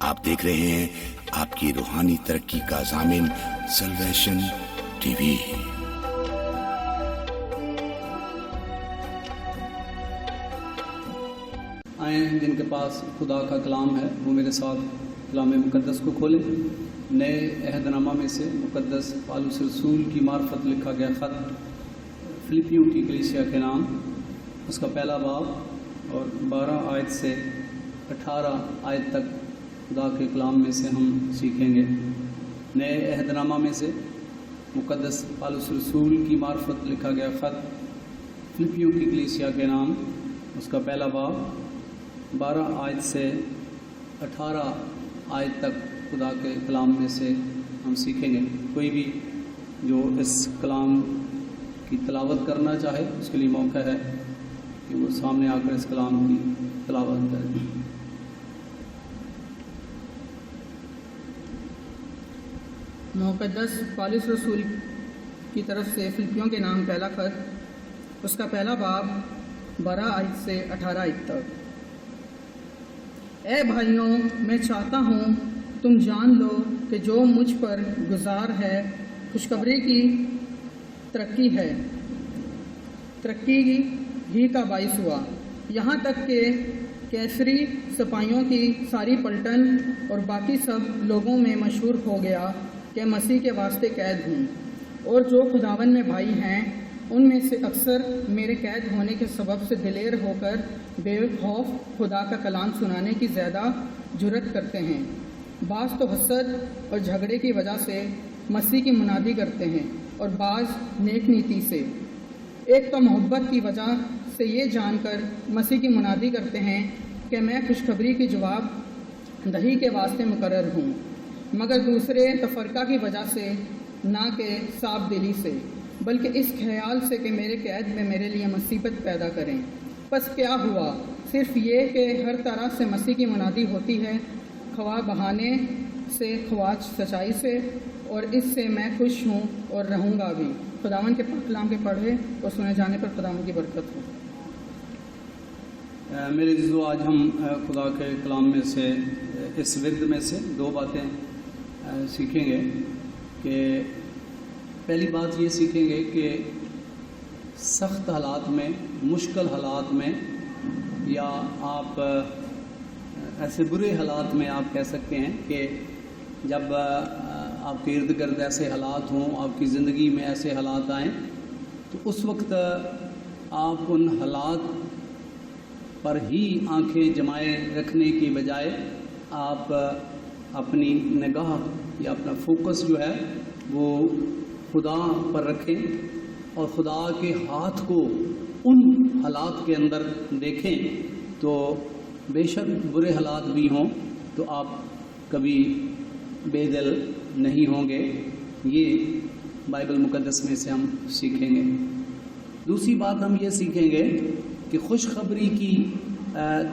آپ دیکھ رہے ہیں آپ کی روحانی ترقی کا ضامن سلویشن ٹی وی۔ آئیں جن کے پاس خدا کا کلام ہے وہ میرے ساتھ کلام مقدس کو کھولیں۔ نئے عہد نامہ میں سے مقدس پالوس رسول کی معرفت لکھا گیا خط فلپیوں کی کلیسیا کے نام، اس کا پہلا باب اور 12 آیت سے 18 آیت تک خدا کے کلام میں سے ہم سیکھیں گے۔ نئے عہد نامہ میں سے مقدس پالوس رسول کی معرفت لکھا گیا خط فلپیوں کی کلیسیا کے نام، اس کا پہلا باب 12 آیت سے 18 آیت تک خدا کے کلام میں سے ہم سیکھیں گے۔ کوئی بھی جو اس کلام کی تلاوت کرنا چاہے اس کے لیے موقع ہے کہ وہ سامنے آ کر اس کلام کی تلاوت کرے۔ مقدس پالوس رسول کی طرف سے فلپیوں کے نام پہلا خط، اس کا پہلا باب 12 آیت سے 18 آیت تک۔ اے بھائیوں، میں چاہتا ہوں تم جان لو کہ جو مجھ پر گزار ہے خوشخبری کی ترقی ہی کا باعث ہوا، یہاں تک کہ کیسری سپاہیوں کی ساری پلٹن اور باقی سب لوگوں میں مشہور ہو گیا کہ مسیح کے واسطے قید ہوں، اور جو خداوند میں بھائی ہیں ان میں سے اکثر میرے قید ہونے کے سبب سے دلیر ہو کر بے خوف خدا کا کلام سنانے کی زیادہ جرأت کرتے ہیں۔ بعض تو حسد اور جھگڑے کی وجہ سے مسیح کی منادی کرتے ہیں، اور بعض نیک نیتی سے۔ ایک تو محبت کی وجہ سے یہ جان کر مسیح کی منادی کرتے ہیں کہ میں خوشخبری کی جواب دہی کے واسطے مقرر ہوں، مگر دوسرے تفرقہ کی وجہ سے، نہ کہ صاف دلی سے، بلکہ اس خیال سے کہ میرے قید میں میرے لیے مصیبت پیدا کریں۔ پس کیا ہوا؟ صرف یہ کہ ہر طرح سے مسیح کی منادی ہوتی ہے، خواہ بہانے سے خواہ سچائی سے، اور اس سے میں خوش ہوں اور رہوں گا بھی۔ خداوند کے پاک کلام کے پڑھے اور سنے جانے پر خداوند کی برکت ہو۔ میرے عزیزو، آج ہم خدا کے کلام میں سے اس ورد میں سے 2 باتیں سیکھیں گے۔ کہ پہلی بات یہ سیکھیں گے کہ سخت حالات میں، مشکل حالات میں، یا آپ ایسے برے حالات میں آپ کہہ سکتے ہیں کہ جب آپ کے ارد گرد ایسے حالات ہوں، آپ کی زندگی میں ایسے حالات آئیں، تو اس وقت آپ ان حالات پر ہی آنکھیں جمائے رکھنے کی بجائے آپ اپنی نگاہ یا اپنا فوکس جو ہے وہ خدا پر رکھیں، اور خدا کے ہاتھ کو ان حالات کے اندر دیکھیں۔ تو بے شک برے حالات بھی ہوں تو آپ کبھی بے دل نہیں ہوں گے۔ یہ بائبل مقدس میں سے ہم سیکھیں گے۔ دوسری بات ہم یہ سیکھیں گے کہ خوشخبری کی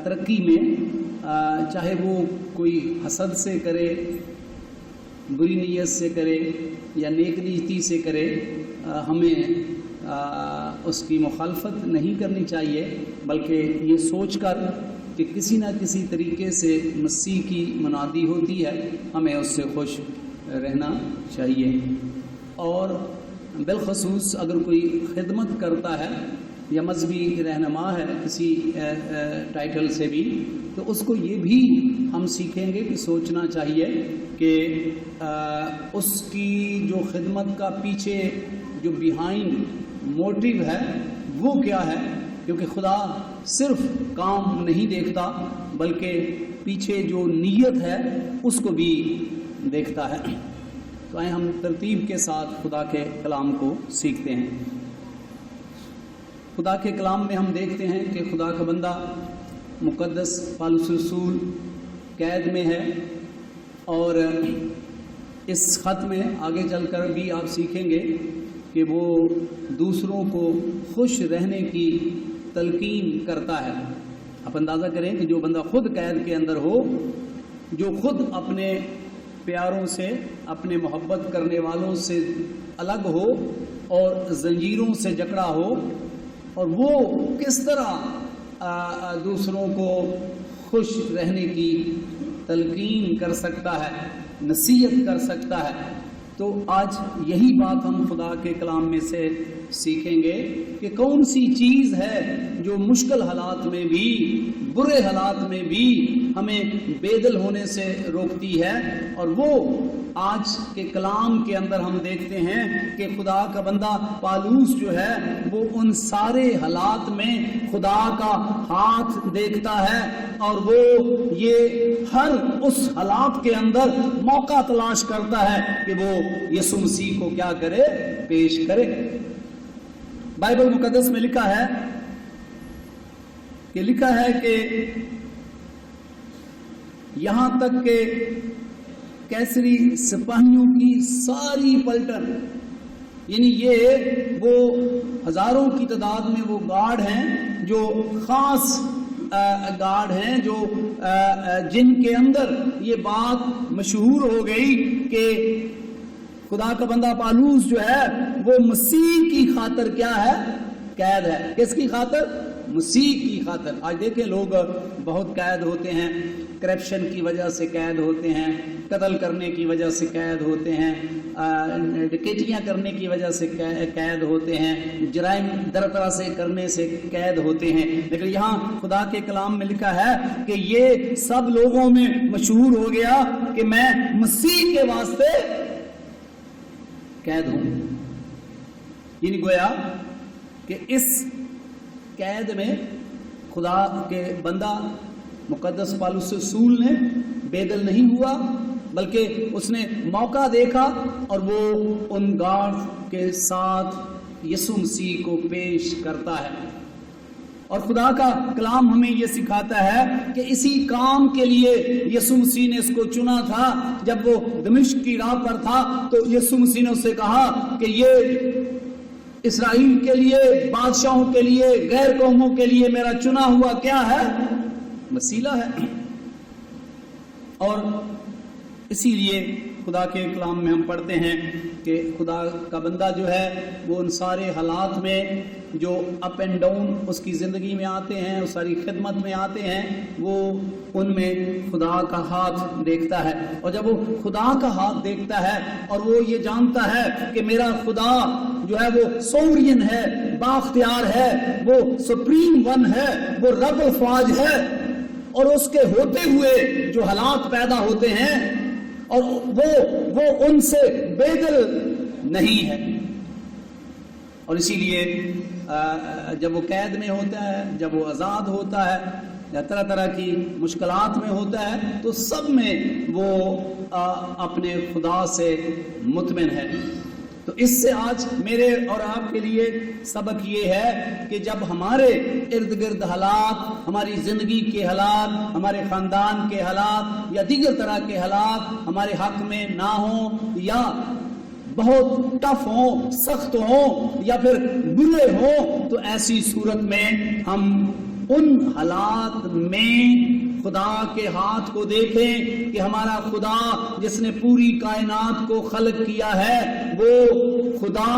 ترقی میں، چاہے وہ کوئی حسد سے کرے، بری نیت سے کرے یا نیک نیتی سے کرے، ہمیں اس کی مخالفت نہیں کرنی چاہیے، بلکہ یہ سوچ کر کہ کسی نہ کسی طریقے سے مسیح کی منادی ہوتی ہے، ہمیں اس سے خوش رہنا چاہیے۔ اور بالخصوص اگر کوئی خدمت کرتا ہے یا مذہبی رہنما ہے کسی ٹائٹل سے بھی، تو اس کو یہ بھی ہم سیکھیں گے کہ سوچنا چاہیے کہ اس کی جو خدمت کا پیچھے جو بیہائنڈ موٹیو ہے وہ کیا ہے، کیونکہ خدا صرف کام نہیں دیکھتا بلکہ پیچھے جو نیت ہے اس کو بھی دیکھتا ہے۔ تو آئیں ہم ترتیب کے ساتھ خدا کے کلام کو سیکھتے ہیں۔ خدا کے کلام میں ہم دیکھتے ہیں کہ خدا کا بندہ مقدس پالوس رسول قید میں ہے، اور اس خط میں آگے چل کر بھی آپ سیکھیں گے کہ وہ دوسروں کو خوش رہنے کی تلقین کرتا ہے۔ آپ اندازہ کریں کہ جو بندہ خود قید کے اندر ہو، جو خود اپنے پیاروں سے، اپنے محبت کرنے والوں سے الگ ہو اور زنجیروں سے جکڑا ہو، اور وہ کس طرح دوسروں کو خوش رہنے کی تلقین کر سکتا ہے، نصیحت کر سکتا ہے۔ تو آج یہی بات ہم خدا کے کلام میں سے سیکھیں گے کہ کون سی چیز ہے جو مشکل حالات میں بھی، برے حالات میں بھی ہمیں بے دل ہونے سے روکتی ہے۔ اور وہ آج کے کلام کے اندر ہم دیکھتے ہیں کہ خدا کا بندہ پالوس جو ہے وہ ان سارے حالات میں خدا کا ہاتھ دیکھتا ہے، اور وہ یہ ہر اس حالات کے اندر موقع تلاش کرتا ہے کہ وہ یسوع مسیح کو کیا کرے، پیش کرے۔ بائبل مقدس میں لکھا ہے کہ یہاں تک کہ کیسری سپاہیوں کی ساری پلٹن، یعنی یہ وہ ہزاروں کی تعداد میں وہ گارڈ ہیں جو خاص گارڈ ہیں، جو جن کے اندر یہ بات مشہور ہو گئی کہ خدا کا بندہ پالوس جو ہے وہ مسیح کی خاطر کیا ہے، قید ہے۔ کس کی خاطر؟ مسیح کی خاطر۔ آج دیکھیں لوگ بہت قید ہوتے ہیں، کرپشن کی وجہ سے قید ہوتے ہیں، قتل کرنے کی وجہ سے قید ہوتے ہیں، ڈکیتیاں کرنے کی وجہ سے قید ہوتے ہیں، جرائم در طرح سے کرنے سے قید ہوتے ہیں۔ لیکن یہاں خدا کے کلام میں لکھا ہے کہ یہ سب لوگوں میں مشہور ہو گیا کہ میں مسیح کے واسطے قید ہوں۔ یعنی گویا کہ اس قید میں خدا کے بندہ مقدس پالوس رسول نے بے دل نہیں ہوا، بلکہ اس نے موقع دیکھا اور وہ ان گارڈ کے ساتھ یسوع مسیح کو پیش کرتا ہے۔ اور خدا کا کلام ہمیں یہ سکھاتا ہے کہ اسی کام کے لیے یسوع مسیح نے اس کو چنا تھا۔ جب وہ دمشق کی راہ پر تھا تو یسوع مسیح نے اسے کہا کہ یہ اسرائیل کے لیے، بادشاہوں کے لیے، غیر قوموں کے لیے میرا چنا ہوا کیا ہے، وسیلہ ہے۔ اور اسی لیے خدا کے کلام میں ہم پڑھتے ہیں کہ خدا کا بندہ جو ہے وہ ان سارے حالات میں جو اپ اینڈ ڈاؤن اس کی زندگی میں آتے ہیں، اس ساری خدمت میں آتے ہیں، وہ ان میں خدا کا ہاتھ دیکھتا ہے۔ اور جب وہ خدا کا ہاتھ دیکھتا ہے اور وہ یہ جانتا ہے کہ میرا خدا جو ہے وہ سورین ہے، بااختیار ہے، وہ سپریم ون ہے، وہ رب الفاظ ہے، اور اس کے ہوتے ہوئے جو حالات پیدا ہوتے ہیں اور وہ ان سے بے دل نہیں ہے۔ اور اسی لیے جب وہ قید میں ہوتا ہے، جب وہ آزاد ہوتا ہے، یا طرح طرح کی مشکلات میں ہوتا ہے، تو سب میں وہ اپنے خدا سے مطمئن ہے۔ تو اس سے آج میرے اور آپ کے لیے سبق یہ ہے کہ جب ہمارے ارد گرد حالات، ہماری زندگی کے حالات، ہمارے خاندان کے حالات یا دیگر طرح کے حالات ہمارے حق میں نہ ہوں، یا بہت ٹف ہوں، سخت ہوں، یا پھر برے ہوں، تو ایسی صورت میں ہم ان حالات میں خدا کے ہاتھ کو دیکھیں کہ ہمارا خدا جس نے پوری کائنات کو خلق کیا ہے، وہ خدا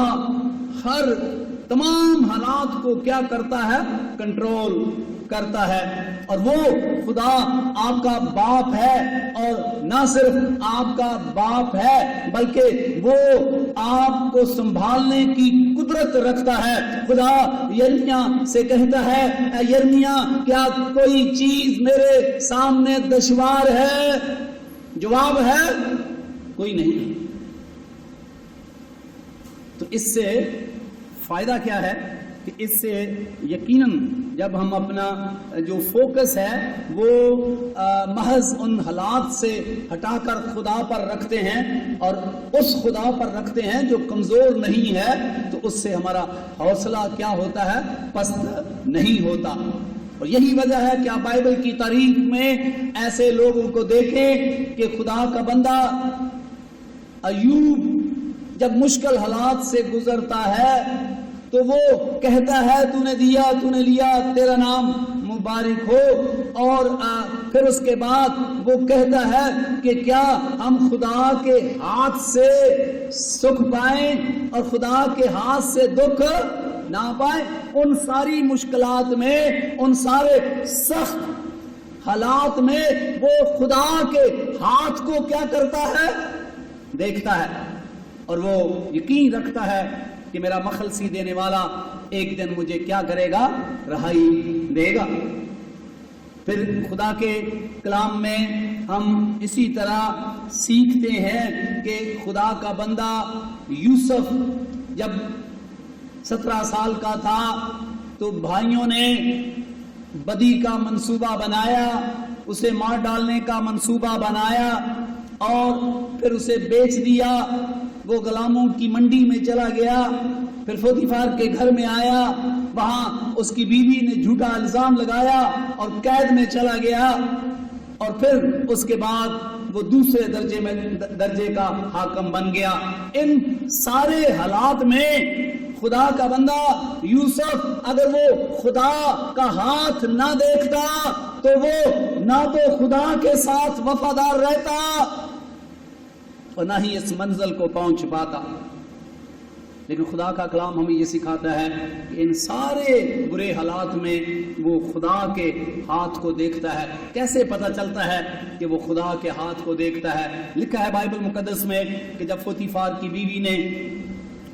ہر تمام حالات کو کیا کرتا ہے، کنٹرول کرتا ہے۔ اور وہ خدا آپ کا باپ ہے، اور نہ صرف آپ کا باپ ہے بلکہ وہ آپ کو سنبھالنے کی قدرت رکھتا ہے۔ خدا یرمیاہ سے کہتا ہے، اے یرمیاہ کیا کوئی چیز میرے سامنے دشوار ہے؟ جواب ہے کوئی نہیں۔ تو اس سے فائدہ کیا ہے کہ اس سے یقیناً جب ہم اپنا جو فوکس ہے وہ محض ان حالات سے ہٹا کر خدا پر رکھتے ہیں اور اس خدا پر رکھتے ہیں جو کمزور نہیں ہے، تو اس سے ہمارا حوصلہ کیا ہوتا ہے، پست نہیں ہوتا۔ اور یہی وجہ ہے کہ آپ بائبل کی تاریخ میں ایسے لوگوں کو دیکھیں کہ خدا کا بندہ ایوب جب مشکل حالات سے گزرتا ہے تو وہ کہتا ہے، تو نے دیا، تو نے لیا، تیرا نام مبارک ہو۔ اور پھر اس کے بعد وہ کہتا ہے کہ کیا ہم خدا کے ہاتھ سے سکھ پائیں اور خدا کے ہاتھ سے دکھ نہ پائیں۔ ان ساری مشکلات میں، ان سارے سخت حالات میں وہ خدا کے ہاتھ کو کیا کرتا ہے؟ دیکھتا ہے، اور وہ یقین رکھتا ہے کہ میرا مخلصی دینے والا ایک دن مجھے کیا کرے گا؟ رہائی دے گا۔ پھر خدا کے کلام میں ہم اسی طرح سیکھتے ہیں کہ خدا کا بندہ یوسف جب 17 سال کا تھا تو بھائیوں نے بدی کا منصوبہ بنایا، اسے مار ڈالنے کا منصوبہ بنایا اور پھر اسے بیچ دیا۔ وہ غلاموں کی منڈی میں چلا گیا، پھر پوطیفار کے گھر میں آیا، وہاں اس کی بیوی نے جھوٹا الزام لگایا اور قید میں چلا گیا، اور پھر اس کے بعد وہ دوسرے درجے کا حاکم بن گیا۔ ان سارے حالات میں خدا کا بندہ یوسف اگر وہ خدا کا ہاتھ نہ دیکھتا تو وہ نہ تو خدا کے ساتھ وفادار رہتا اور نہ ہی اس منزل کو پہنچ پاتا۔ لیکن خدا کا کلام ہمیں یہ سکھاتا ہے کہ ان سارے برے حالات میں وہ خدا کے ہاتھ کو دیکھتا ہے۔ کیسے پتہ چلتا ہے کہ وہ خدا کے ہاتھ کو دیکھتا ہے؟ لکھا ہے بائبل مقدس میں کہ جب پوطیفار کی بیوی نے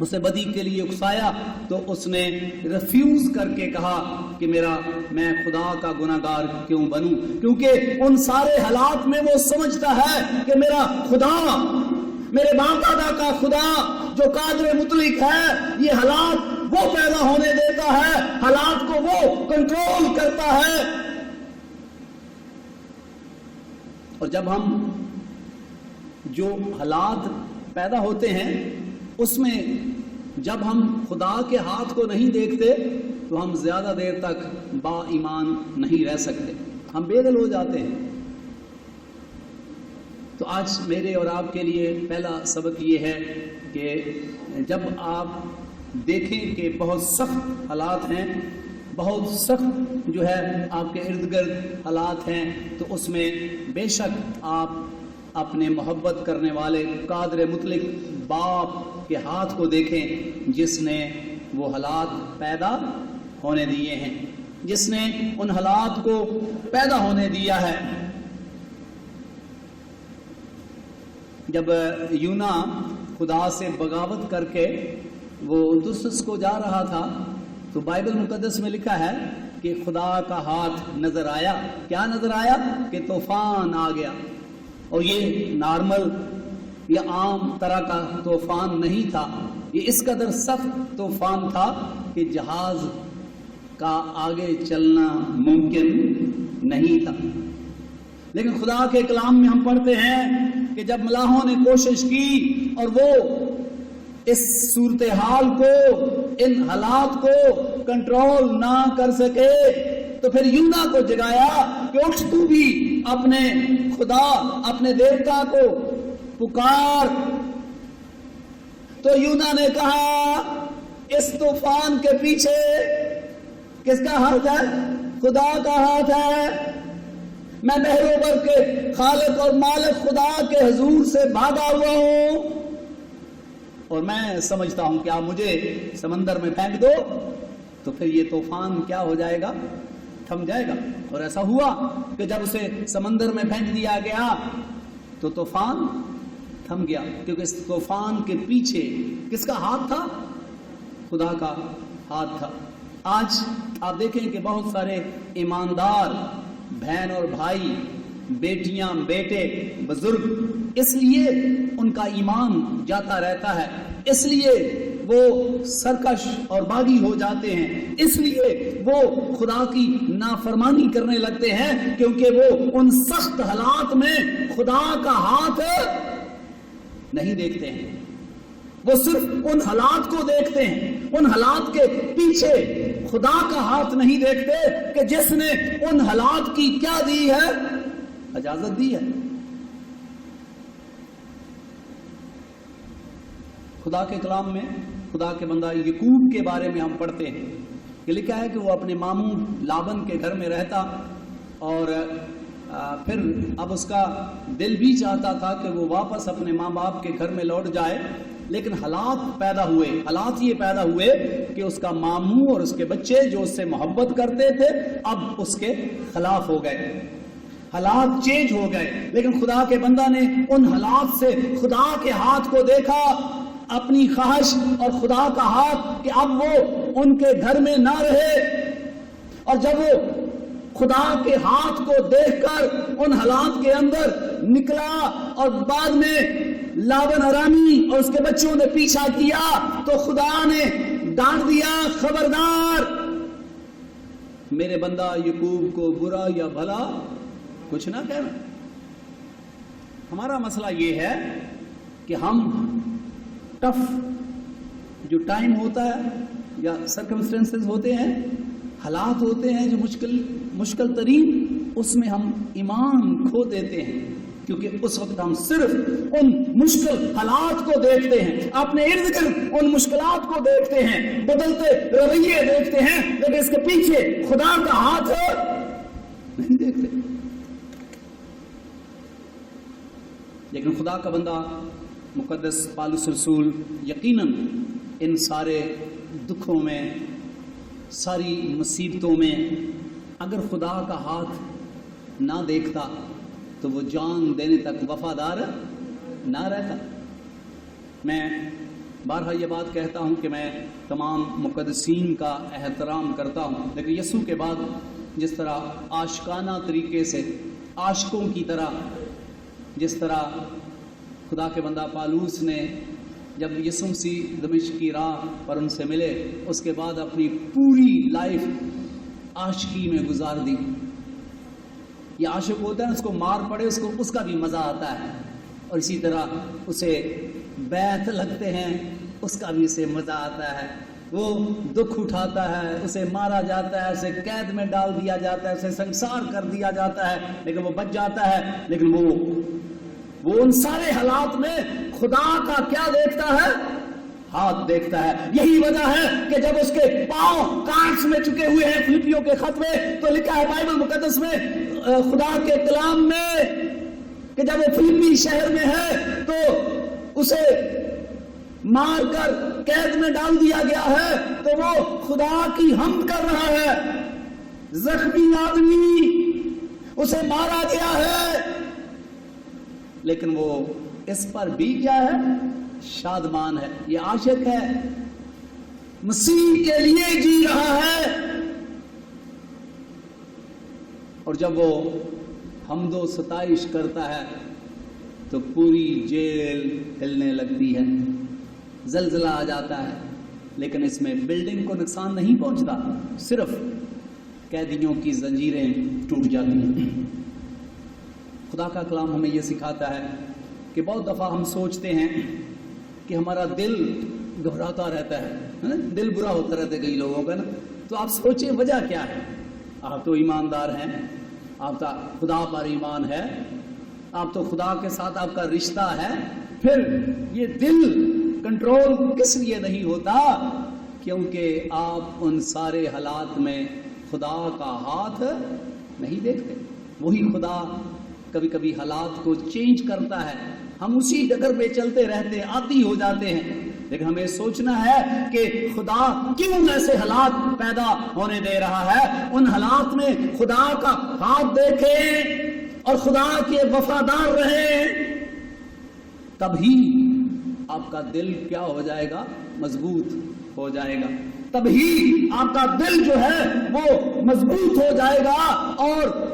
اسے بدی کے لیے اکسایا تو اس نے ریفیوز کر کے کہا کہ میں خدا کا گناہگار کیوں بنوں، کیونکہ ان سارے حالات میں وہ سمجھتا ہے کہ میرا خدا، میرے باپ دادا کا خدا جو قادر مطلق ہے، یہ حالات وہ پیدا ہونے دیتا ہے، حالات کو وہ کنٹرول کرتا ہے۔ اور جب ہم جو حالات پیدا ہوتے ہیں اس میں جب ہم خدا کے ہاتھ کو نہیں دیکھتے تو ہم زیادہ دیر تک با ایمان نہیں رہ سکتے، ہم بے دل ہو جاتے ہیں۔ تو آج میرے اور آپ کے لیے پہلا سبق یہ ہے کہ جب آپ دیکھیں کہ بہت سخت حالات ہیں، بہت سخت جو ہے آپ کے ارد گرد حالات ہیں، تو اس میں بے شک آپ اپنے محبت کرنے والے قادر مطلق باپ کے ہاتھ کو دیکھیں جس نے وہ حالات پیدا ہونے دیے ہیں، جس نے ان حالات کو پیدا ہونے دیا ہے۔ جب یونا خدا سے بغاوت کر کے وہ ترسس کو جا رہا تھا تو بائبل مقدس میں لکھا ہے کہ خدا کا ہاتھ نظر آیا۔ کیا نظر آیا؟ کہ طوفان آ گیا، اور یہ نارمل یا عام طرح کا طوفان نہیں تھا، یہ اس قدر سخت طوفان تھا کہ جہاز کا آگے چلنا ممکن نہیں تھا۔ لیکن خدا کے کلام میں ہم پڑھتے ہیں کہ جب ملاحوں نے کوشش کی اور وہ اس صورتحال کو، ان حالات کو کنٹرول نہ کر سکے تو پھر یونا کو جگایا کہ اٹھ تو بھی اپنے خدا، اپنے دیوتا کو پکار۔ تو یونا نے کہا اس طوفان کے پیچھے کس کا ہاتھ ہے؟ خدا کا ہاتھ ہے۔ میں بحر کے خالق اور مالک خدا کے حضور سے بھاگا ہوا ہوں، اور میں سمجھتا ہوں کہ آپ مجھے سمندر میں پھینک دو تو پھر یہ طوفان کیا ہو جائے گا؟ تھم جائے گا۔ اور ایسا ہوا کہ جب اسے سمندر میں پھینک دیا گیا تو طوفان تھم گیا، کیونکہ اس طوفان کے پیچھے کس کا ہاتھ تھا؟ خدا کا ہاتھ تھا۔ آج آپ دیکھیں کہ بہت سارے ایماندار بہن اور بھائی، بیٹیاں، بیٹے، بزرگ، اس لیے ان کا ایمان جاتا رہتا ہے، اس لیے وہ سرکش اور باغی ہو جاتے ہیں، اس لیے وہ خدا کی نافرمانی کرنے لگتے ہیں، کیونکہ وہ ان سخت حالات میں خدا کا ہاتھ نہیں دیکھتے ہیں۔ وہ صرف ان حالات کو دیکھتے ہیں، ان حالات کے پیچھے خدا کا ہاتھ نہیں دیکھتے کہ جس نے ان حالات کی کیا دی ہے؟ اجازت دی ہے۔ خدا کے کلام میں خدا کے بندہ یعقوب کے بارے میں ہم پڑھتے ہیں کہ لکھا ہے کہ وہ اپنے ماموں لابن کے گھر میں رہتا، اور پھر اب اس کا دل بھی چاہتا تھا کہ وہ واپس اپنے ماں باپ کے گھر میں لوٹ جائے، لیکن حالات یہ پیدا ہوئے کہ اس کا ماموں اور اس کے بچے جو اس سے محبت کرتے تھے اب اس کے خلاف ہو گئے۔ حالات چینج ہو گئے، لیکن خدا کے بندہ نے ان حالات سے خدا کے ہاتھ کو دیکھا، اپنی خواہش اور خدا کا ہاتھ کہ اب وہ ان کے گھر میں نہ رہے، اور جب وہ خدا کے ہاتھ کو دیکھ کر ان حالات کے اندر نکلا اور بعد میں لابن ارامی اور اس کے بچوں نے پیچھا کیا تو خدا نے ڈانٹ دیا، خبردار میرے بندہ یعقوب کو برا یا بھلا کچھ نہ کہنا۔ ہمارا مسئلہ یہ ہے کہ ہم ٹف جو ٹائم ہوتا ہے یا سرکمسٹنسز ہوتے ہیں، حالات ہوتے ہیں جو مشکل ترین، اس میں ہم ایمان کھو دیتے ہیں، کیونکہ اس وقت ہم صرف ان مشکل حالات کو دیکھتے ہیں، اپنے ارد گرد ان مشکلات کو دیکھتے ہیں، بدلتے رویے دیکھتے ہیں، لیکن اس کے پیچھے خدا کا ہاتھ نہیں دیکھتے۔ لیکن خدا کا بندہ مقدس پالس رسول یقیناً ان سارے دکھوں میں، ساری مصیبتوں میں اگر خدا کا ہاتھ نہ دیکھتا تو وہ جان دینے تک وفادار نہ رہتا۔ میں بارہا یہ بات کہتا ہوں کہ میں تمام مقدسین کا احترام کرتا ہوں، لیکن یسوع کے بعد جس طرح عاشقانہ طریقے سے، عاشقوں کی طرح، جس طرح خدا کے بندہ پالوس نے جب یسوع مسیح دمشق کی راہ پر ان سے ملے، اس کے بعد اپنی پوری لائف عاشقی میں گزار دی۔ یہ عاشق ہوتا ہے، اس کو مار پڑے اس کا بھی مزہ آتا ہے، اور اسی طرح اسے بیعت لگتے ہیں، اس کا بھی اسے مزہ آتا ہے۔ وہ دکھ اٹھاتا ہے، اسے مارا جاتا ہے، اسے قید میں ڈال دیا جاتا ہے، اسے سنسار کر دیا جاتا ہے، لیکن وہ بچ جاتا ہے۔ لیکن وہ ان سارے حالات میں خدا کا کیا دیکھتا ہے؟ ہاتھ دیکھتا ہے۔ یہی وجہ ہے کہ جب اس کے پاؤں کانٹس میں چکے ہوئے ہیں فلپیوں کے خط میں، تو لکھا ہے بائبل مقدس میں، خدا کے کلام میں، کہ جب وہ فلپی شہر میں ہے تو اسے مار کر قید میں ڈال دیا گیا ہے، تو وہ خدا کی حمد کر رہا ہے۔ زخمی آدمی، اسے مارا گیا ہے، لیکن وہ اس پر بھی کیا ہے؟ شادمان ہے۔ یہ عاشق ہے، مسیح کے لیے جی رہا ہے، اور جب وہ حمد و ستائش کرتا ہے تو پوری جیل ہلنے لگتی ہے، زلزلہ آ جاتا ہے، لیکن اس میں بلڈنگ کو نقصان نہیں پہنچتا، صرف قیدیوں کی زنجیریں ٹوٹ جاتی ہیں۔ خدا کا کلام ہمیں یہ سکھاتا ہے کہ بہت دفعہ ہم سوچتے ہیں کہ ہمارا دل گھبراتا رہتا ہے، دل برا ہوتا رہتا ہے کئی لوگوں کا نا۔ تو آپ سوچیں وجہ کیا ہے؟ آپ تو ایماندار ہیں، آپ کا خدا پر ایمان ہے، آپ تو خدا کے ساتھ آپ کا رشتہ ہے، پھر یہ دل کنٹرول کس لیے نہیں ہوتا؟ کیونکہ آپ ان سارے حالات میں خدا کا ہاتھ نہیں دیکھتے۔ وہی خدا کبھی کبھی حالات کو چینج کرتا ہے، ہم اسی ڈگر پہ چلتے رہتے ہیں، عادی ہو جاتے ہیں، لیکن ہمیں سوچنا ہے کہ خدا کیوں ایسے حالات پیدا ہونے دے رہا ہے۔ ان حالات میں خدا کا ہاتھ دیکھیں اور خدا کے وفادار رہیں، تبھی آپ کا دل کیا ہو جائے گا؟ مضبوط ہو جائے گا۔ تبھی آپ کا دل جو ہے وہ مضبوط ہو جائے گا اور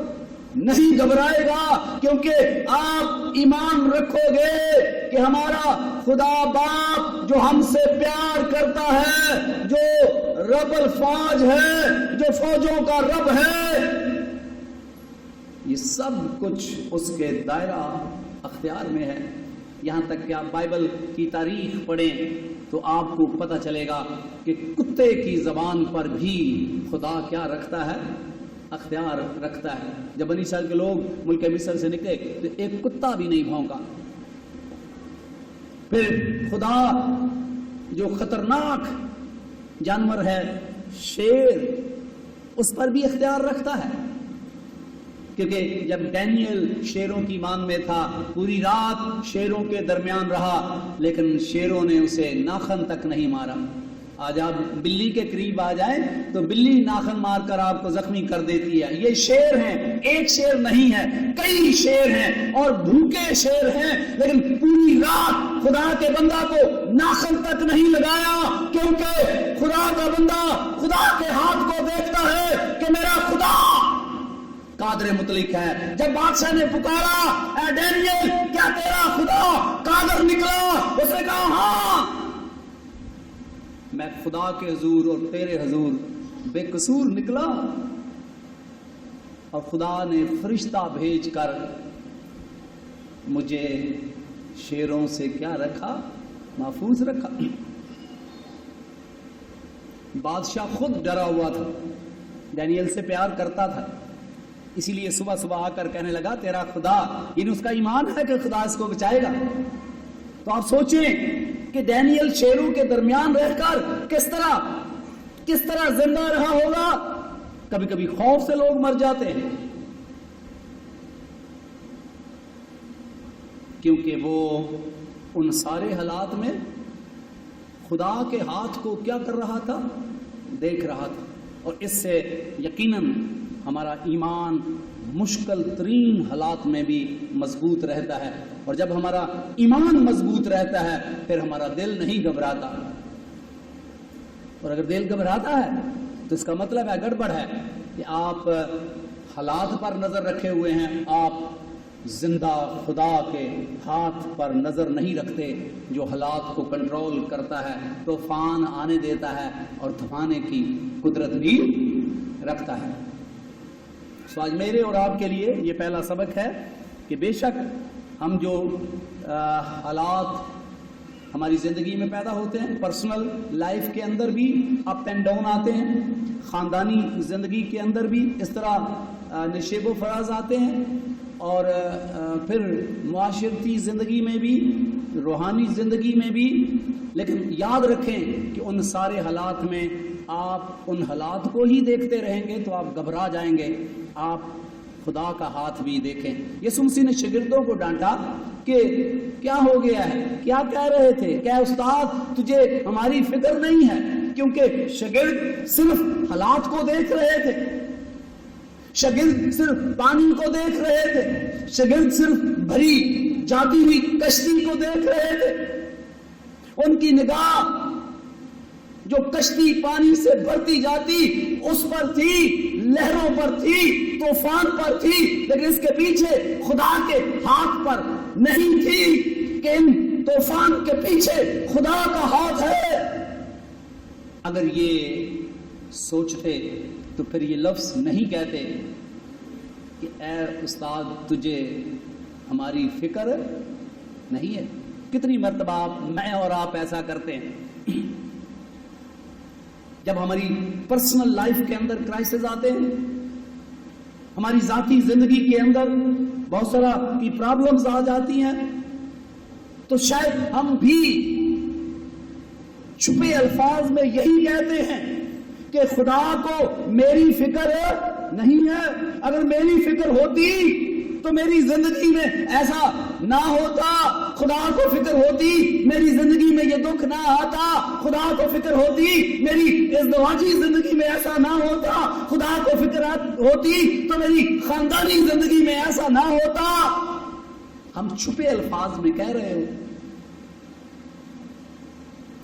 نہیں گھبرائے گا، کیونکہ آپ ایمان رکھو گے کہ ہمارا خدا باپ جو ہم سے پیار کرتا ہے، جو رب الفوج ہے، جو فوجوں کا رب ہے، یہ سب کچھ اس کے دائرہ اختیار میں ہے۔ یہاں تک کہ آپ بائبل کی تاریخ پڑھیں تو آپ کو پتہ چلے گا کہ کتے کی زبان پر بھی خدا کیا رکھتا ہے؟ اختیار رکھتا ہے۔ جب بنی اسرائیل کے لوگ ملک مصر سے نکلے تو ایک کتا بھی نہیں بھونکا۔ پھر خدا جو خطرناک جانور ہے شیر، اس پر بھی اختیار رکھتا ہے، کیونکہ جب ڈینیل شیروں کی مان میں تھا، پوری رات شیروں کے درمیان رہا، لیکن شیروں نے اسے ناخن تک نہیں مارا، آج آپ بلی کے قریب آ جائیں تو بلی ناخن مار کر آپ کو زخمی کر دیتی ہے. یہ شیر ہیں, ایک شیر نہیں ہے, کئی شیر ہیں اور بھوکے شیر ہیں, لیکن پوری رات خدا کے بندہ کو ناخن تک نہیں لگایا, کیونکہ خدا کا بندہ خدا کے ہاتھ کو دیکھتا ہے کہ میرا خدا قادر مطلق ہے. جب بادشاہ نے پکارا اے ڈینیل کیا تیرا خدا قادر نکلا, اس نے کہا ہاں میں خدا کے حضور اور تیرے حضور بے قصور نکلا, اور خدا نے فرشتہ بھیج کر مجھے شیروں سے کیا رکھا, محفوظ رکھا. بادشاہ خود ڈرا ہوا تھا, ڈینیل سے پیار کرتا تھا, اسی لیے صبح صبح آ کر کہنے لگا تیرا خدا, یعنی اس کا ایمان ہے کہ خدا اس کو بچائے گا. تو آپ سوچیں کہ ڈینیل شیروں کے درمیان رہ کر کس طرح زندہ رہا ہوگا. کبھی کبھی خوف سے لوگ مر جاتے ہیں, کیونکہ وہ ان سارے حالات میں خدا کے ہاتھ کو کیا کر رہا تھا, دیکھ رہا تھا. اور اس سے یقیناً ہمارا ایمان مشکل ترین حالات میں بھی مضبوط رہتا ہے, اور جب ہمارا ایمان مضبوط رہتا ہے پھر ہمارا دل نہیں گھبراتا. اور اگر دل گھبراتا ہے تو اس کا مطلب ہے گڑبڑ ہے, کہ آپ حالات پر نظر رکھے ہوئے ہیں, آپ زندہ خدا کے ہاتھ پر نظر نہیں رکھتے جو حالات کو کنٹرول کرتا ہے, طوفان آنے دیتا ہے اور تھمانے کی قدرت بھی رکھتا ہے. سو آج میرے اور آپ کے لیے یہ پہلا سبق ہے کہ بے شک ہم جو حالات ہماری زندگی میں پیدا ہوتے ہیں, پرسنل لائف کے اندر بھی اپ اینڈ ڈاؤن آتے ہیں, خاندانی زندگی کے اندر بھی اس طرح نشیب و فراز آتے ہیں, اور پھر معاشرتی زندگی میں بھی, روحانی زندگی میں بھی. لیکن یاد رکھیں کہ ان سارے حالات میں آپ ان حالات کو ہی دیکھتے رہیں گے تو آپ گھبرا جائیں گے, آپ خدا کا ہاتھ بھی دیکھیں. یسوع مسیح نے شاگردوں کو ڈانٹا کہ کیا ہو گیا ہے, کیا کہہ رہے تھے, کیا استاد تجھے ہماری فکر نہیں ہے, کیونکہ شاگرد صرف حالات کو دیکھ رہے تھے, شاگرد صرف پانی کو دیکھ رہے تھے, شاگرد صرف بھری جاتی ہوئی کشتی کو دیکھ رہے تھے. ان کی نگاہ جو کشتی پانی سے بھرتی جاتی اس پر تھی, لہروں پر تھی, طوفان پر تھی, لیکن اس کے پیچھے خدا کے ہاتھ پر نہیں تھی کہ ان طوفان کے پیچھے خدا کا ہاتھ ہے. اگر یہ سوچتے تو پھر یہ لفظ نہیں کہتے کہ اے استاد تجھے ہماری فکر نہیں ہے. کتنی مرتبہ میں اور آپ ایسا کرتے ہیں جب ہماری پرسنل لائف کے اندر کرائسس آتے ہیں, ہماری ذاتی زندگی کے اندر بہت سارا کی پرابلمز آ جاتی ہیں, تو شاید ہم بھی چھپے الفاظ میں یہی کہتے ہیں کہ خدا کو میری فکر نہیں ہے. اگر میری فکر ہوتی تو میری زندگی میں ایسا نہ ہوتا, خدا کو فکر ہوتی میری زندگی میں یہ دکھ نہ آتا, خدا کو فکر ہوتی میری ازدواجی زندگی میں ایسا نہ ہوتا, خدا کو فکر ہوتی تو میری خاندانی زندگی میں ایسا نہ ہوتا. ہم چھپے الفاظ میں کہہ رہے ہو,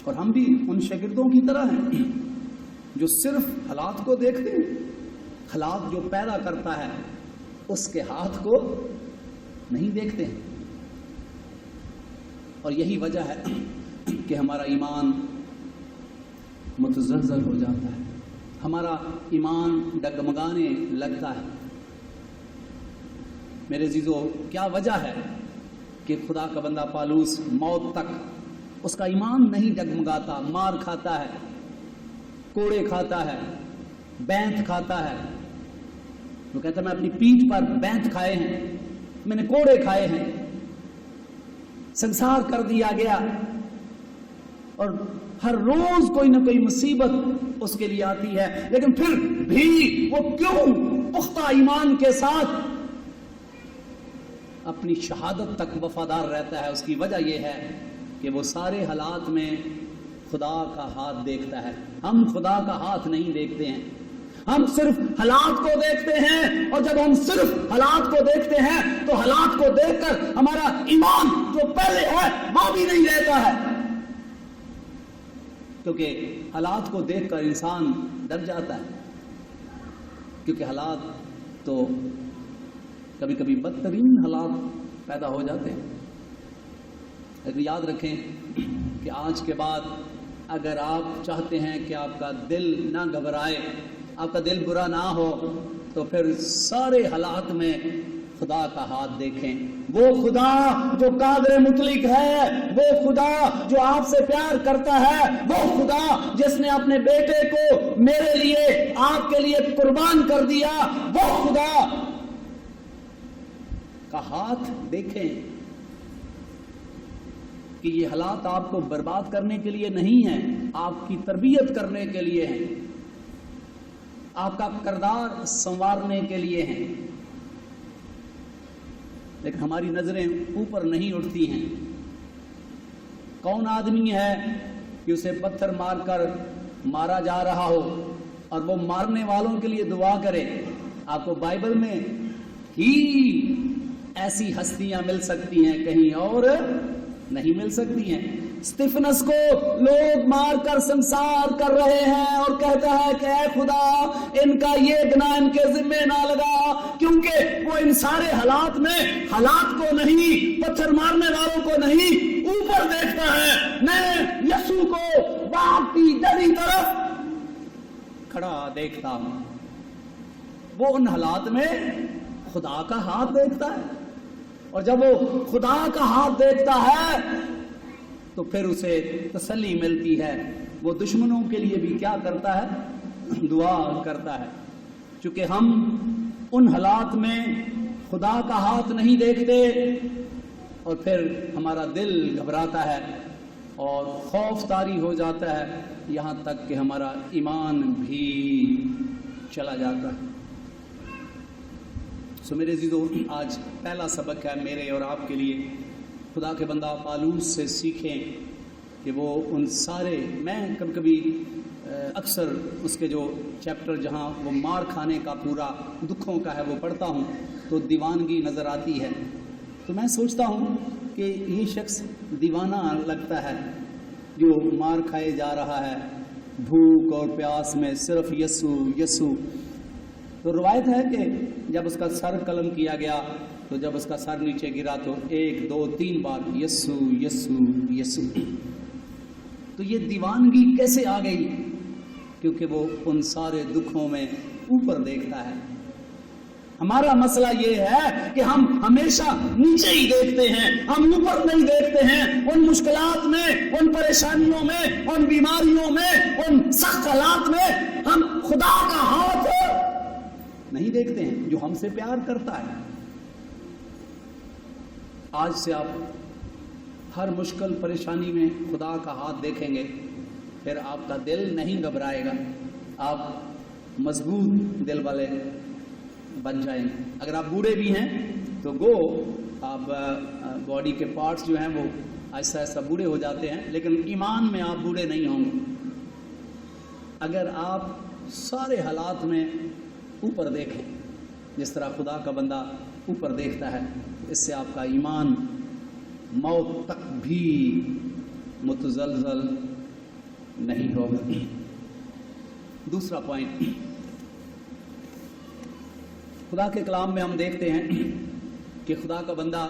اور ہم بھی ان شاگردوں کی طرح ہیں جو صرف حالات کو دیکھتے ہیں, حالات جو پیدا کرتا ہے اس کے ہاتھ کو نہیں دیکھتے ہیں. اور یہی وجہ ہے کہ ہمارا ایمان متزلزل ہو جاتا ہے, ہمارا ایمان ڈگمگانے لگتا ہے. میرے عزیزو, کیا وجہ ہے کہ خدا کا بندہ پالوس موت تک اس کا ایمان نہیں ڈگمگاتا, مار کھاتا ہے, کوڑے کھاتا ہے, بینت کھاتا ہے. وہ کہتا ہے میں اپنی پیٹھ پر بینت کھائے ہیں, میں نے کوڑے کھائے ہیں, سنسار کر دیا گیا, اور ہر روز کوئی نہ کوئی مصیبت اس کے لیے آتی ہے, لیکن پھر بھی وہ کیوں پختہ ایمان کے ساتھ اپنی شہادت تک وفادار رہتا ہے؟ اس کی وجہ یہ ہے کہ وہ سارے حالات میں خدا کا ہاتھ دیکھتا ہے. ہم خدا کا ہاتھ نہیں دیکھتے ہیں, ہم صرف حالات کو دیکھتے ہیں, اور جب ہم صرف حالات کو دیکھتے ہیں تو حالات کو دیکھ کر ہمارا ایمان جو پہلے ہے وہ بھی نہیں رہتا ہے, کیونکہ حالات کو دیکھ کر انسان ڈر جاتا ہے, کیونکہ حالات تو کبھی کبھی بدترین حالات پیدا ہو جاتے ہیں. لیکن یاد رکھیں کہ آج کے بعد اگر آپ چاہتے ہیں کہ آپ کا دل نہ گھبرائے, آپ کا دل برا نہ ہو, تو پھر سارے حالات میں خدا کا ہاتھ دیکھیں. وہ خدا جو قادر مطلق ہے, وہ خدا جو آپ سے پیار کرتا ہے, وہ خدا جس نے اپنے بیٹے کو میرے لیے, آپ کے لیے قربان کر دیا, وہ خدا کا ہاتھ دیکھیں کہ یہ حالات آپ کو برباد کرنے کے لیے نہیں ہیں, آپ کی تربیت کرنے کے لیے ہیں, آپ کا کردار سنوارنے کے لیے ہیں. لیکن ہماری نظریں اوپر نہیں اٹھتی ہیں. کون آدمی ہے کہ اسے پتھر مار کر مارا جا رہا ہو اور وہ مارنے والوں کے لیے دعا کرے؟ آپ کو بائبل میں ہی ایسی ہستیاں مل سکتی ہیں, کہیں اور نہیں مل سکتی ہیں. اسٹیفنس کو لوگ مار کر سنسار کر رہے ہیں اور کہتا ہے کہ اے خدا ان کا یہ گناہ ان کے ذمے نہ لگا, کیونکہ وہ ان سارے حالات میں حالات کو نہیں, پتھر مارنے والوں کو نہیں, اوپر دیکھتا ہے. میں یسوع کو باغ کی جڑی طرف کھڑا دیکھتا ہوں. وہ ان حالات میں خدا کا ہاتھ دیکھتا ہے, اور جب وہ خدا کا ہاتھ دیکھتا ہے تو پھر اسے تسلی ملتی ہے. وہ دشمنوں کے لیے بھی کیا کرتا ہے؟ دعا کرتا ہے. چونکہ ہم ان حالات میں خدا کا ہاتھ نہیں دیکھتے, اور پھر ہمارا دل گھبراتا ہے اور خوف طاری ہو جاتا ہے, یہاں تک کہ ہمارا ایمان بھی چلا جاتا ہے. سو میرے عزیزو, آج پہلا سبق ہے میرے اور آپ کے لیے. خدا کے بندہ پالوس سے سیکھیں کہ وہ ان سارے, میں کبھی کبھی اکثر اس کے جو چیپٹر جہاں وہ مار کھانے کا پورا دکھوں کا ہے وہ پڑھتا ہوں تو دیوانگی نظر آتی ہے. تو میں سوچتا ہوں کہ یہ شخص دیوانہ لگتا ہے جو مار کھائے جا رہا ہے, بھوک اور پیاس میں صرف یسوع یسوع. تو روایت ہے کہ جب اس کا سر قلم کیا گیا تو جب اس کا سر نیچے گرا تو 1 2 3 بار یسوع یسوع یسوع. تو یہ دیوانگی کیسے آ گئی؟ کیونکہ وہ ان سارے دکھوں میں اوپر دیکھتا ہے. ہمارا مسئلہ یہ ہے کہ ہم ہمیشہ نیچے ہی دیکھتے ہیں, ہم اوپر نہیں دیکھتے ہیں. ان مشکلات میں, ان پریشانیوں میں, ان بیماریوں میں, ان سخت حالات میں ہم خدا کا ہاتھ نہیں دیکھتے ہیں جو ہم سے پیار کرتا ہے. آج سے آپ ہر مشکل پریشانی میں خدا کا ہاتھ دیکھیں گے, پھر آپ کا دل نہیں گھبرائے گا, آپ مضبوط دل والے بن جائیں گے. اگر آپ بوڑھے بھی ہیں تو آپ باڈی کے پارٹس جو ہیں وہ ایسا ایسا بوڑھے ہو جاتے ہیں, لیکن ایمان میں آپ بوڑھے نہیں ہوں گے. اگر آپ سارے حالات میں اوپر دیکھیں جس طرح خدا کا بندہ اوپر دیکھتا ہے, اس سے آپ کا ایمان موت تک بھی متزلزل نہیں ہوگا. دوسرا پوائنٹ, خدا کے کلام میں ہم دیکھتے ہیں کہ خدا کا بندہ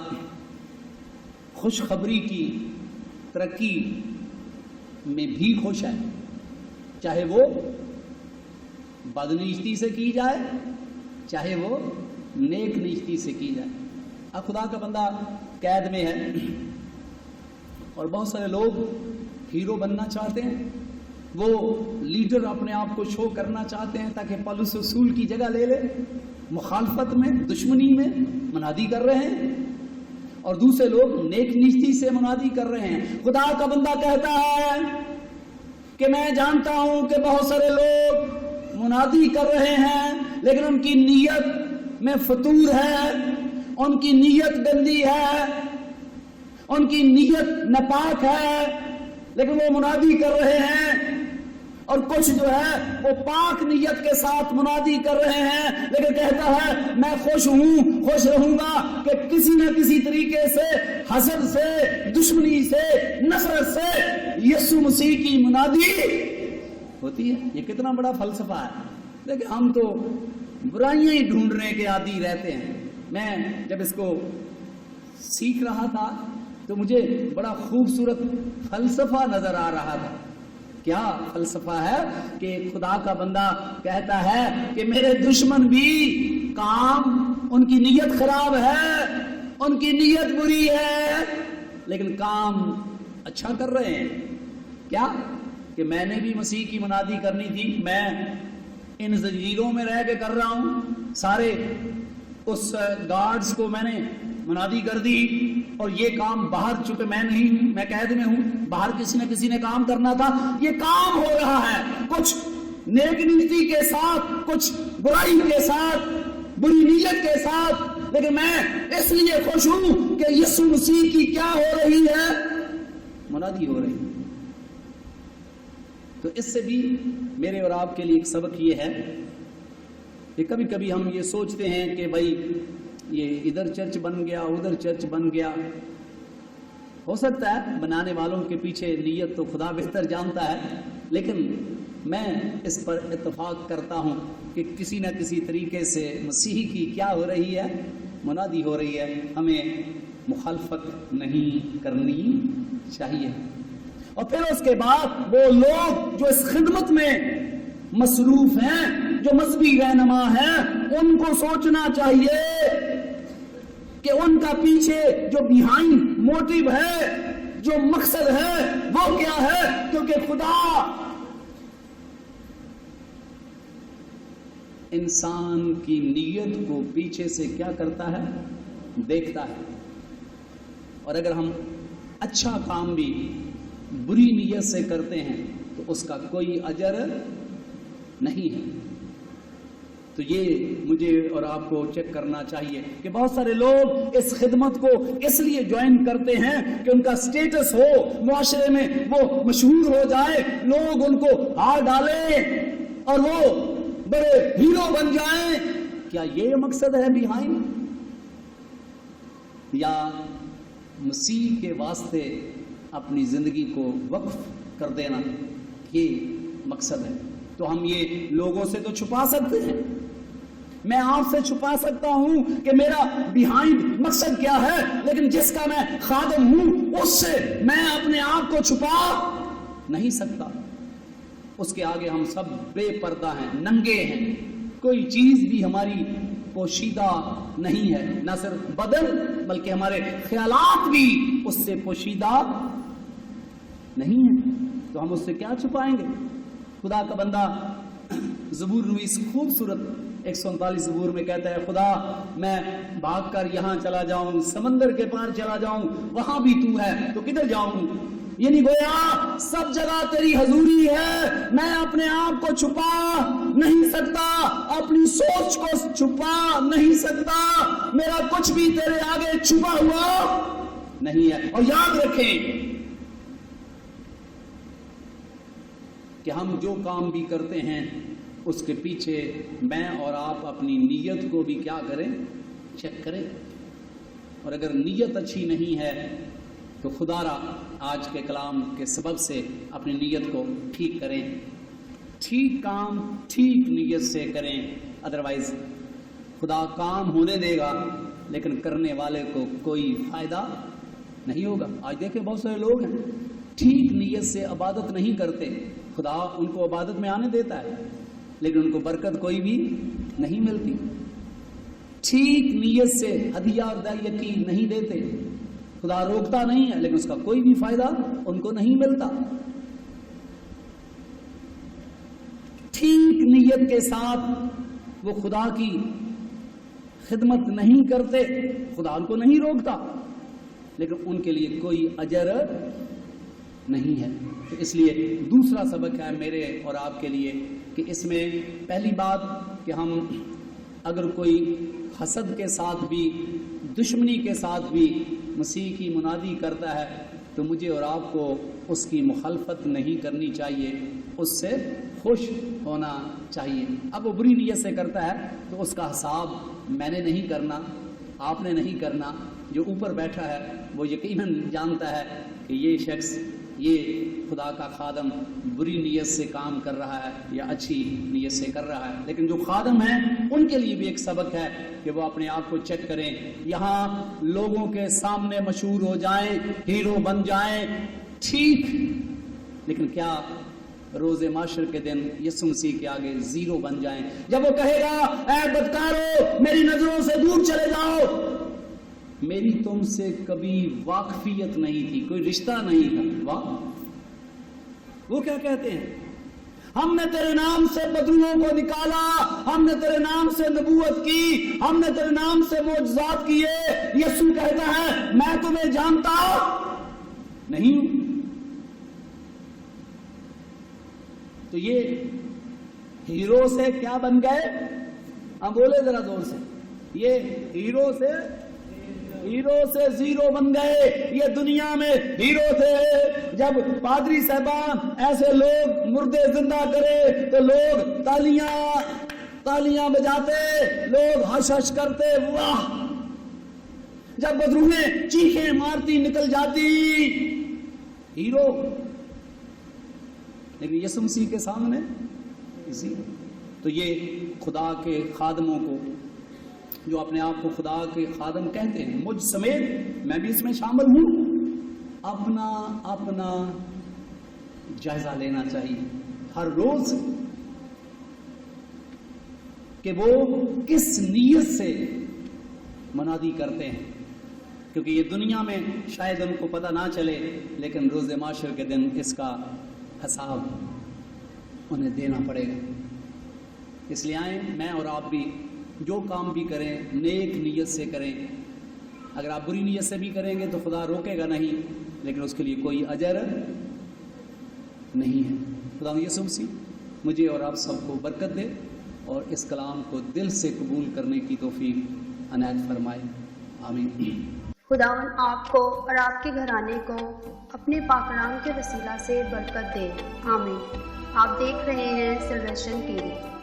خوشخبری کی ترقی میں بھی خوش ہے, چاہے وہ بدنیتی سے کی جائے چاہے وہ نیک نیتی سے کی جائے. اب خدا کا بندہ قید میں ہے اور بہت سارے لوگ ہیرو بننا چاہتے ہیں, وہ لیڈر اپنے آپ کو شو کرنا چاہتے ہیں تاکہ پولس رسول کی جگہ لے لے. مخالفت میں, دشمنی میں منادی کر رہے ہیں, اور دوسرے لوگ نیک نیتی سے منادی کر رہے ہیں. خدا کا بندہ کہتا ہے کہ میں جانتا ہوں کہ بہت سارے لوگ منادی کر رہے ہیں لیکن ان کی نیت میں فتور ہے, ان کی نیت گندی ہے, ان کی نیت ناپاک ہے. لیکن وہ منادی کر رہے ہیں، اور کچھ جو ہے وہ پاک نیت کے ساتھ منادی کر رہے ہیں، لیکن کہتا ہے میں خوش ہوں، خوش رہوں گا کہ کسی نہ کسی طریقے سے حسد سے، دشمنی سے، نفرت سے یسوع مسیح کی منادی ہوتی ہے۔ یہ کتنا بڑا فلسفہ ہے، لیکن ہم تو برائیاں ہی ڈھونڈنے کے عادی رہتے ہیں۔ میں جب اس کو سیکھ رہا تھا تو مجھے بڑا خوبصورت فلسفہ نظر آ رہا تھا۔ کیا فلسفہ ہے کہ خدا کا بندہ کہتا ہے کہ میرے دشمن بھی کام، ان کی نیت خراب ہے، ان کی نیت بری ہے، لیکن کام اچھا کر رہے ہیں۔ کیا کہ میں نے بھی مسیح کی منادی کرنی تھی، میں ان زنجیروں میں رہ کے کر رہا ہوں، سارے اس گارڈز کو میں نے منادی کر دی، اور یہ کام باہر، چونکہ میں نہیں ہوں، میں قید میں ہوں، باہر کسی نہ کسی نے کام کرنا تھا، یہ کام ہو رہا ہے کچھ نیک نیتی کے ساتھ، کچھ برائی کے ساتھ، بری نیت کے ساتھ، لیکن میں اس لیے خوش ہوں کہ یسوع مسیح کی کیا ہو رہی ہے؟ منادی ہو رہی ہے۔ تو اس سے بھی میرے اور آپ کے لیے ایک سبق یہ ہے کہ کبھی کبھی ہم یہ سوچتے ہیں کہ بھائی یہ ادھر چرچ بن گیا، ادھر چرچ بن گیا، ہو سکتا ہے بنانے والوں کے پیچھے نیت تو خدا بہتر جانتا ہے، لیکن میں اس پر اتفاق کرتا ہوں کہ کسی نہ کسی طریقے سے مسیح کی کیا ہو رہی ہے؟ منادی ہو رہی ہے۔ ہمیں مخالفت نہیں کرنی چاہیے۔ اور پھر اس کے بعد وہ لوگ جو اس خدمت میں مصروف ہیں، جو مذہبی رہنما ہیں، ان کو سوچنا چاہیے کہ ان کا پیچھے جو بیہائنڈ موٹیو ہے، جو مقصد ہے، وہ کیا ہے؟ کیونکہ خدا انسان کی نیت کو پیچھے سے کیا کرتا ہے؟ دیکھتا ہے، اور اگر ہم اچھا کام بھی بری نیت سے کرتے ہیں تو اس کا کوئی اجر نہیں ہے۔ تو یہ مجھے اور آپ کو چیک کرنا چاہیے کہ بہت سارے لوگ اس خدمت کو اس لیے جوائن کرتے ہیں کہ ان کا سٹیٹس ہو، معاشرے میں وہ مشہور ہو جائے، لوگ ان کو ہار ڈالیں اور وہ بڑے ہیرو بن جائیں۔ کیا یہ مقصد ہے بیہائنڈ؟ یا مسیح کے واسطے اپنی زندگی کو وقف کر دینا یہ مقصد ہے؟ تو ہم یہ لوگوں سے تو چھپا سکتے ہیں، میں آپ سے چھپا سکتا ہوں کہ میرا بیہائنڈ مقصد کیا ہے، لیکن جس کا میں خادم ہوں اس سے میں اپنے آپ کو چھپا نہیں سکتا۔ اس کے آگے ہم سب بے پردہ ہیں، ننگے ہیں، کوئی چیز بھی ہماری پوشیدہ نہیں ہے، نہ صرف بدن بلکہ ہمارے خیالات بھی اس سے پوشیدہ نہیں ہیں، تو ہم اس سے کیا چھپائیں گے؟ خدا کا بندہ زبور نویس خوبصورت 139 زبور میں کہتا ہے، خدا میں بھاگ کر یہاں چلا جاؤں، سمندر کے پار چلا جاؤں، وہاں بھی تو ہے، تو کدھر جاؤں؟ یعنی گویا سب جگہ تیری حضوری ہے، میں اپنے آپ کو چھپا نہیں سکتا، اپنی سوچ کو چھپا نہیں سکتا، میرا کچھ بھی تیرے آگے چھپا ہوا نہیں ہے۔ اور یاد رکھیں کہ ہم جو کام بھی کرتے ہیں اس کے پیچھے میں اور آپ اپنی نیت کو بھی کیا کریں؟ چیک کریں، اور اگر نیت اچھی نہیں ہے تو خدا را آج کے کلام کے سبب سے اپنی نیت کو ٹھیک کریں، ٹھیک کام ٹھیک نیت سے کریں، ادروائز خدا کام ہونے دے گا لیکن کرنے والے کو کوئی فائدہ نہیں ہوگا۔ آج دیکھیں بہت سارے لوگ ہیں ٹھیک نیت سے عبادت نہیں کرتے، خدا ان کو عبادت میں آنے دیتا ہے لیکن ان کو برکت کوئی بھی نہیں ملتی۔ ٹھیک نیت سے ہدیہ ادائیگی نہیں دیتے، خدا روکتا نہیں ہے لیکن اس کا کوئی بھی فائدہ ان کو نہیں ملتا۔ ٹھیک نیت کے ساتھ وہ خدا کی خدمت نہیں کرتے، خدا ان کو نہیں روکتا لیکن ان کے لیے کوئی اجر نہیں ہے۔ تو اس لیے دوسرا سبق ہے میرے اور آپ کے لیے کہ اس میں پہلی بات کہ ہم اگر کوئی حسد کے ساتھ بھی، دشمنی کے ساتھ بھی مسیح کی منادی کرتا ہے تو مجھے اور آپ کو اس کی مخالفت نہیں کرنی چاہیے، اس سے خوش ہونا چاہیے۔ اب وہ بری نیت سے کرتا ہے تو اس کا حساب میں نے نہیں کرنا، آپ نے نہیں کرنا، جو اوپر بیٹھا ہے وہ یقیناً جانتا ہے کہ یہ شخص، یہ خدا کا خادم بری نیت سے کام کر رہا ہے یا اچھی نیت سے کر رہا ہے۔ لیکن جو خادم ہیں ان کے لیے بھی ایک سبق ہے کہ وہ اپنے آپ کو چیک کریں، یہاں لوگوں کے سامنے مشہور ہو جائیں، ہیرو بن جائیں، ٹھیک، لیکن کیا روز معاشر کے دن یسوع مسیح کے آگے زیرو بن جائیں؟ جب وہ کہے گا اے بدکارو میری نظروں سے دور چلے جاؤ، میری تم سے کبھی واقفیت نہیں تھی، کوئی رشتہ نہیں تھا، واہ، وہ کیا کہتے ہیں؟ ہم نے تیرے نام سے بدروؤں کو نکالا، ہم نے تیرے نام سے نبوت کی، ہم نے تیرے نام سے معجزات کیے۔ یسوع کہتا ہے میں تمہیں جانتا نہیں ہوں۔ تو یہ ہیرو سے کیا بن گئے؟ ہم بولے ذرا زور سے، یہ ہیرو سے زیرو بن گئے۔ یہ دنیا میں ہیرو تھے، جب پادری صاحبان ایسے لوگ مردے زندہ کرے تو لوگ تالیاں بجاتے، لوگ ہش ہش کرتے، واہ، جب بدروہیں چیخیں مارتی نکل جاتی، ہیرو۔ لیکن یسوع مسیح کے سامنے زیرو۔ تو یہ خدا کے خادموں کو جو اپنے آپ کو خدا کے خادم کہتے ہیں، مجھ سمیت میں بھی اس میں شامل ہوں، اپنا جائزہ لینا چاہیے ہر روز کہ وہ کس نیت سے منادی کرتے ہیں، کیونکہ یہ دنیا میں شاید ان کو پتہ نہ چلے، لیکن روز معاشر کے دن اس کا حساب انہیں دینا پڑے گا۔ اس لیے آئیں میں اور آپ بھی جو کام بھی کریں نیک نیت سے کریں۔ اگر آپ بری نیت سے بھی کریں گے تو خدا روکے گا نہیں، لیکن اس کے لیے کوئی اجر نہیں ہے۔ خدا یسوع مسیح مجھے اور آپ سب کو برکت دے اور اس کلام کو دل سے قبول کرنے کی توفیق عنایت فرمائے، آمین۔ خداوند آپ کو اور آپ کے گھرانے کو اپنے پاک نام کے وسیلہ سے برکت دے، آمین۔ آپ دیکھ رہے ہیں سلویشن ٹی وی۔